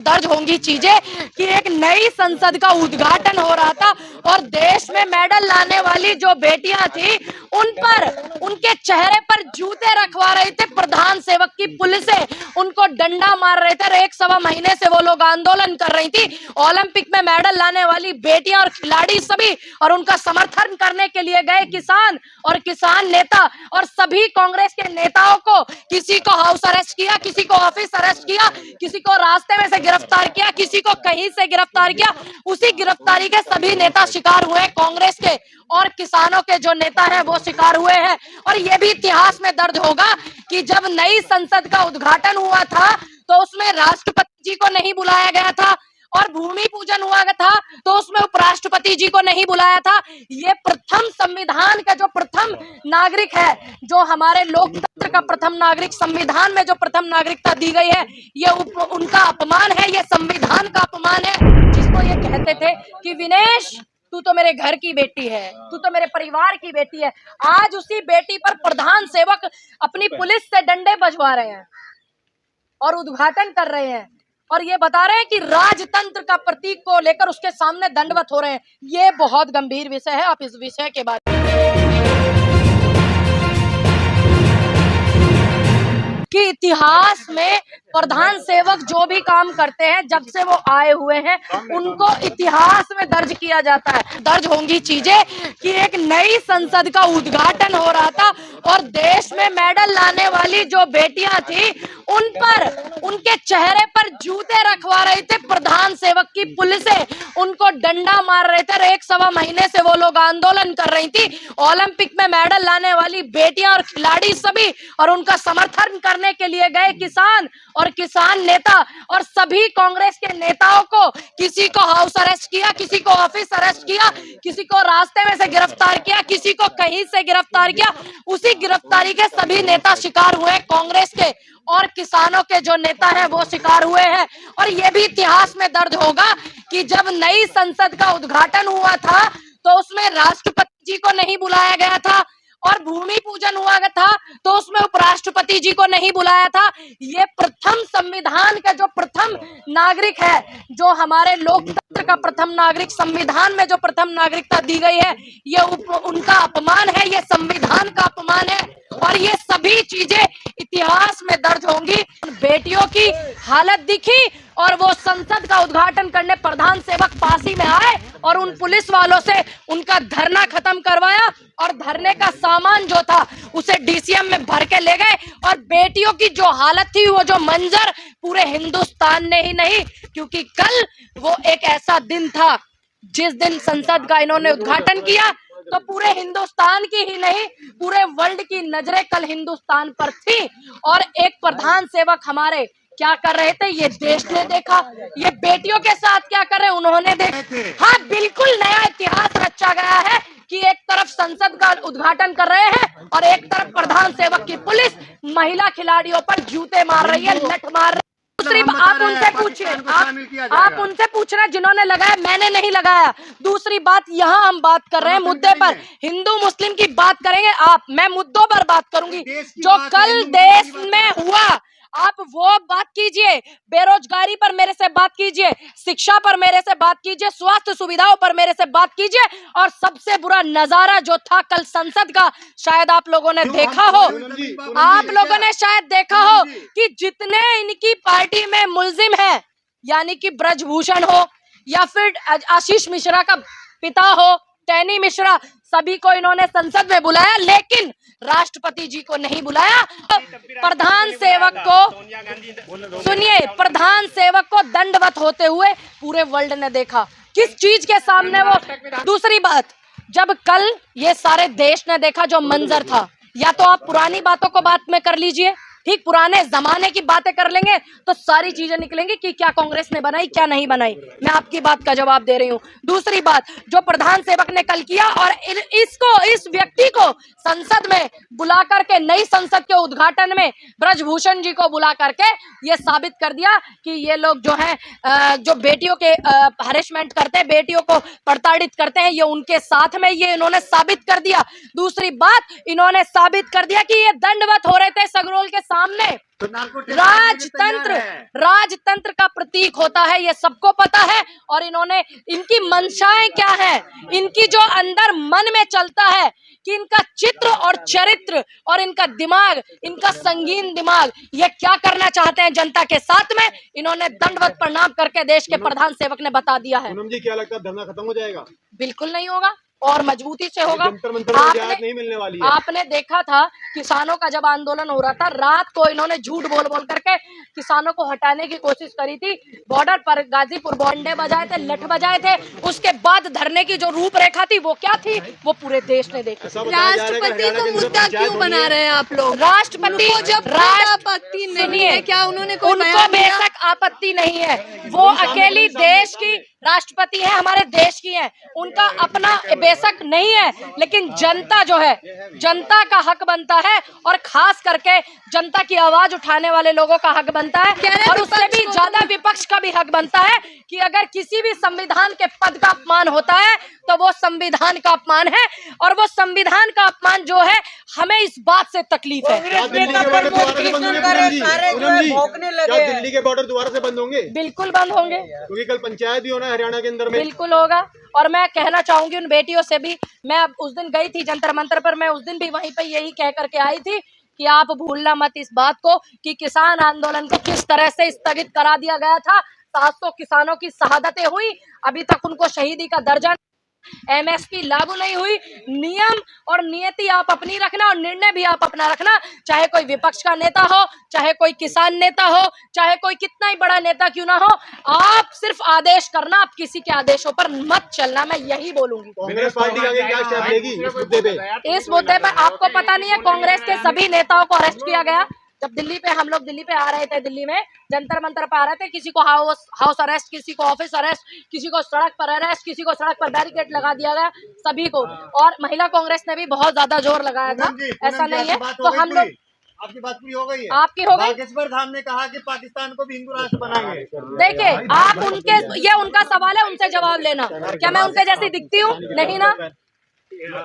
दर्ज होंगी चीजें कि एक नई संसद का उद्घाटन हो रहा था और देश में मेडल लाने वाली जो बेटियां थी उन पर उनके चेहरे पर जूते रखवा रहे थे प्रधान सेवक की पुलिसें, उनको डंडा मार रहे थे और 1 सवा महीने से वो लोग आंदोलन कर रही थी। ओलंपिक में मेडल लाने वाली बेटियां और खिलाड़ी सभी और उनका समर्थन करने के लिए गए किसान और किसान नेता और सभी कांग्रेस के नेताओं को किसी को हाउस अरेस्ट किया, किसी को ऑफिस अरेस्ट किया, किसी को रास्ते में से गिरफ्तार किया, किसी को कहीं से गिरफ्तार किया। उसी गिरफ्तारी के सभी नेता शिकार हुए, कांग्रेस के और किसानों के जो नेता हैं वो शिकार हुए हैं। और ये भी इतिहास में दर्ज होगा कि जब नई संसद का उद्घाटन हुआ था तो उसमें राष्ट्रपति जी को नहीं बुलाया गया था और भूमि पूजन हुआ था तो उसमें उपराष्ट्रपति जी को नहीं बुलाया था। ये प्रथम संविधान का जो प्रथम नागरिक है, जो हमारे लोकतंत्र का प्रथम नागरिक, संविधान में जो प्रथम नागरिकता दी गई है, ये उनका अपमान है, ये संविधान का अपमान है। जिसको ये कहते थे कि विनेश तू तो मेरे घर की बेटी है, तू तो मेरे परिवार की बेटी है। आज उसी बेटी पर प्रधान सेवक अपनी पुलिस से डंडे बजवा रहे हैं और उद्घाटन कर रहे हैं और ये बता रहे हैं कि राजतंत्र का प्रतीक को लेकर उसके सामने दंडवत हो रहे हैं। ये बहुत गंभीर विषय है। आप इस विषय के बारे कि इतिहास में प्रधान सेवक जो भी काम करते हैं जब से वो आए हुए हैं उनको इतिहास में दर्ज किया जाता है। दर्ज होंगी चीजें कि एक नई संसद का उद्घाटन हो रहा था और देश में मेडल लाने वाली जो बेटियां थी उन पर उनके चेहरे पर जूते रखवा रहे थे प्रधान सेवक की पुलिसें, उनको डंडा मार रहे थे और 1 सवा महीने से वो लोग आंदोलन कर रही थी। ओलंपिक में मेडल लाने वाली बेटियां और खिलाड़ी सभी और उनका समर्थन करने के लिए गए किसान और किसान नेता और सभी कांग्रेस के नेताओं को किसी को हाउस अरेस्ट किया, किसी को ऑफिस अरेस्ट किया, किसी को रास्ते में से गिरफ्तार किया, किसी को कहीं से गिरफ्तार किया। उसी गिरफ्तारी के सभी नेता शिकार हुए, कांग्रेस के और किसानों के जो नेता हैं वो शिकार हुए हैं। और ये भी इतिहास में दर्ज होगा कि जब नई संसद का उद्घाटन हुआ था तो उसमें राष्ट्रपति जी को नहीं बुलाया गया था और भूमि पूजन हुआ था तो उसमें उपराष्ट्रपति जी को नहीं बुलाया था। ये प्रथम संविधान का जो प्रथम नागरिक है, जो हमारे लोकतंत्र का प्रथम नागरिक, संविधान में जो प्रथम नागरिकता दी गई है, ये उनका अपमान है, ये संविधान का अपमान है। और ये सभी चीजें इतिहास में दर्ज होंगी। बेटियों की हालत दिखी और वो संसद का उद्घाटन करने प्रधान सेवक पासी में आए और उन पुलिस वालों से उनका धरना खत्म करवाया और धरने का सामान जो था उसे डीसीएम में भर के ले गए। और बेटियों की जो हालत थी, वो जो मंजर पूरे हिंदुस्तान ने ही नहीं, क्योंकि कल वो एक ऐसा दिन था जिस दिन संसद का इन्होंने उद्घाटन किया तो पूरे हिंदुस्तान की ही नहीं पूरे वर्ल्ड की नजरें कल हिंदुस्तान पर थी। और एक प्रधान सेवक हमारे क्या कर रहे थे ये देश ने देखा, ये बेटियों के साथ क्या कर रहे उन्होंने देखा। हाँ, बिल्कुल नया इतिहास रचा गया है कि एक तरफ संसद का उद्घाटन कर रहे हैं और एक तरफ प्रधान सेवक की पुलिस महिला खिलाड़ियों पर जूते मार रही है, लठ मार रही है। दूसरी आप उनसे पूछिए, आप उनसे पूछना जिन्होंने लगाया, मैंने नहीं लगाया। दूसरी बात, यहाँ हम बात कर रहे हैं मुद्दे पर, हिंदू मुस्लिम की बात करेंगे आप, मैं मुद्दों पर बात करूंगी। जो कल देश में हुआ आप वो बात कीजिए, बेरोजगारी पर मेरे से बात कीजिए, शिक्षा पर मेरे से बात कीजिए, स्वास्थ्य सुविधाओं पर मेरे से बात कीजिए। और सबसे बुरा नजारा जो था कल संसद का, शायद आप लोगों ने देखा हो, आप लोगों ने शायद देखा हो कि जितने इनकी पार्टी में मुलजिम है, यानी कि ब्रजभूषण हो या फिर आशीष मिश्रा का पिता हो टैनी मिश्रा, सभी को इन्होंने संसद में बुलाया, लेकिन राष्ट्रपति जी को नहीं बुलाया। प्रधान सेवक को सुनिए, प्रधान सेवक को दंडवत होते हुए पूरे वर्ल्ड ने देखा। किस चीज के सामने वो? दूसरी बात, जब कल ये सारे देश ने देखा जो मंजर था, या तो आप पुरानी बातों को बात में कर लीजिए, ठीक, पुराने जमाने की बातें कर लेंगे तो सारी चीजें निकलेंगी कि क्या कांग्रेस ने बनाई क्या नहीं बनाई। मैं आपकी बात का जवाब दे रही हूँ। दूसरी बात, जो प्रधान सेवक ने कल किया और इस व्यक्ति को संसद में बुला करके, नई संसद के उद्घाटन में ब्रजभूषण जी को बुला करके ये साबित कर दिया कि ये लोग जो है जो बेटियों के हरेसमेंट करते हैं, बेटियों को प्रताड़ित करते हैं, ये उनके साथ में, ये इन्होंने साबित कर दिया। दूसरी बात, इन्होंने साबित कर दिया कि ये दंडवत हो रहे थे सगरोल के सामने राजतंत्र का प्रतीक होता है, ये सबको पता है। और इन्होंने, इनकी मंशाएं क्या है, इनकी जो अंदर मन में चलता है कि इनका चित्र और चरित्र और इनका दिमाग, इनका संगीन दिमाग, ये क्या करना चाहते हैं जनता के साथ में, इन्होंने दंडवत प्रणाम करके देश के प्रधान सेवक ने बता दिया है। पूनम जी, क्या लगता है धरना खत्म हो जाएगा? बिल्कुल नहीं होगा और मजबूती से होगा। नहीं मिलने वाली है। आपने देखा था किसानों का जब आंदोलन हो रहा था, रात को इन्होंने झूठ बोल बोल करके किसानों को हटाने की कोशिश करी थी। बॉर्डर पर गाजीपुर बॉन्डे बजाए थे, लठ बजाए थे। उसके बाद धरने की जो रूपरेखा थी वो क्या थी, वो पूरे देश ने देखी। राष्ट्रपति को मुद्दा क्यों बना रहे हैं आप लोग? राष्ट्रपति को जब आपत्ति नहीं है, क्या उन्होंने कोई उनको बेशक आपत्ति नहीं है, वो अकेली देश की राष्ट्रपति है, हमारे देश की है, उनका अपना बेशक नहीं है, लेकिन जनता जो है, जनता का हक बनता है और खास करके जनता की आवाज उठाने वाले लोगों का हक बनता है। और उससे भी ज्यादा विपक्ष का भी हक बनता है कि अगर किसी भी संविधान के पद का अपमान होता है तो वो संविधान का अपमान है। और वो संविधान का अपमान जो है, हमें इस बात से तकलीफ है। दिल्ली के बॉर्डर दोबारा से बंद होंगे? बिल्कुल बंद होंगे, क्योंकि कल पंचायत भी होना है हरियाणा के अंदर में। बिल्कुल होगा। और मैं कहना चाहूंगी उन बेटियों से भी, मैं अब उस दिन गई थी जंतर मंतर पर, मैं उस दिन भी वहीं पे यही कह करके आई थी कि आप भूलना मत इस बात को कि किसान आंदोलन को किस तरह से स्थगित करा दिया गया था। 700 किसानों की शहादतें हुई, अभी तक उनको शहीदी का दर्जा, एमएसपी लागू नहीं हुई। नियम और नियति आप अपनी रखना और निर्णय भी आप अपना रखना, चाहे कोई विपक्ष का नेता हो, चाहे कोई किसान नेता हो, चाहे कोई कितना ही बड़ा नेता क्यों ना हो, आप सिर्फ आदेश करना, आप किसी के आदेशों पर मत चलना, मैं यही बोलूंगी। कांग्रेस पार्टी आगे क्या स्टेप लेगी इस मुद्दे पे? इस मुद्दे पर आपको पता नहीं है, कांग्रेस के सभी नेताओं को अरेस्ट किया गया। जब दिल्ली पे हम लोग दिल्ली पे आ रहे थे, दिल्ली में जंतर मंतर पे आ रहे थे, किसी को हाउस अरेस्ट, किसी को ऑफिस अरेस्ट, किसी को सड़क पर अरेस्ट, किसी को सड़क पर बैरिकेड लगा दिया गया, सभी को। और महिला कांग्रेस ने भी बहुत ज्यादा जोर लगाया था। ऐसा नहीं है तो हम लोग, आपकी बात पूरी हो गई है? आपकी हो गई। बागेश्वर धाम ने कहा कि पाकिस्तान को भी हिंदू राष्ट्र बनाएंगे। देखिए, आप उनके, ये उनका सवाल है, उनसे जवाब लेना। क्या मैं उनके जैसी दिखती हूँ? नहीं ना।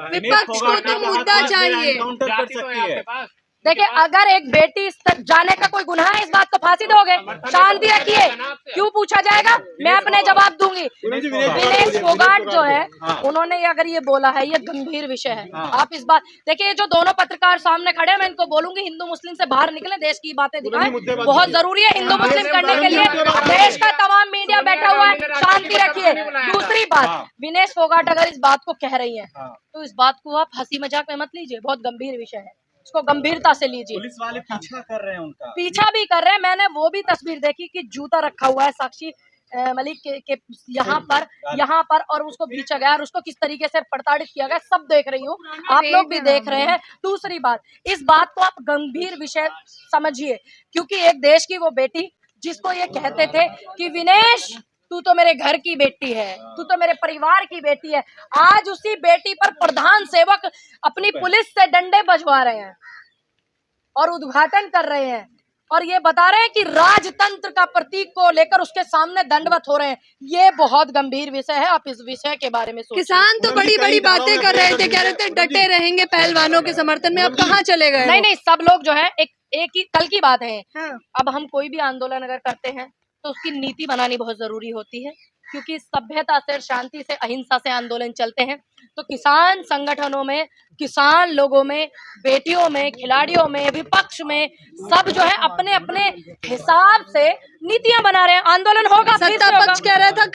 विपक्ष को तो मुद्दा चाहिए। देखिए, अगर एक बेटी जाने का कोई गुनाह है, इस बात को फांसी दोगे? शांति रखिए, क्यों पूछा जाएगा, मैं अपने जवाब दूंगी। विनेश फोगाट जो है, उन्होंने अगर ये बोला है, ये गंभीर विषय है। आप इस बात देखिए, जो दोनों पत्रकार सामने खड़े हैं, मैं इनको बोलूंगी हिंदू मुस्लिम से बाहर निकले, देश की बातें दिखाएं। बहुत जरूरी है हिंदू मुस्लिम करने के लिए, देश का तमाम मीडिया बैठा हुआ है, शांति रखिए। दूसरी बात, विनेश फोगाट अगर इस बात को कह रही है तो इस बात को आप हंसी मजाक में मत लीजिए, बहुत गंभीर विषय है, इसको गंभीरता से लीजिए। पुलिस वाले पीछा कर रहे हैं, उनका पीछा भी कर रहे हैं। मैंने वो भी तस्वीर देखी कि जूता रखा हुआ है साक्षी मलिक के यहाँ पर और उसको पीछा गया और उसको किस तरीके से प्रताड़ित किया गया, सब देख रही हूँ, आप लोग भी देख रहे हैं। दूसरी बात, इस बात को आप गंभीर विषय समझिए, क्योंकि एक देश की वो बेटी जिसको ये कहते थे कि विनेश तू तो मेरे घर की बेटी है, तू तो मेरे परिवार की बेटी है, आज उसी बेटी पर प्रधान सेवक अपनी पुलिस से डंडे बजवा रहे हैं और उद्घाटन कर रहे हैं और ये बता रहे हैं कि राजतंत्र का प्रतीक को लेकर उसके सामने दंडवत हो रहे हैं। ये बहुत गंभीर विषय है, आप इस विषय के बारे में सोचिए। किसान तो बड़ी बड़ी बातें कर रहे थे, कह रहे थे डटे रहेंगे पहलवानों के समर्थन में, अब कहाँ चले गए? नहीं, सब लोग जो है, एक ही कल की बात है। अब हम कोई भी आंदोलन अगर करते हैं तो उसकी नीति बनानी बहुत जरूरी होती है, क्योंकि सभ्यता से, शांति से, अहिंसा से आंदोलन चलते हैं। तो किसान संगठनों में, किसान लोगों में, बेटियों में, खिलाड़ियों में, विपक्ष में, सब जो है अपने अपने हिसाब से नीतियां बना रहे हैं। आंदोलन होगा, सत्ता पक्ष कह रहा था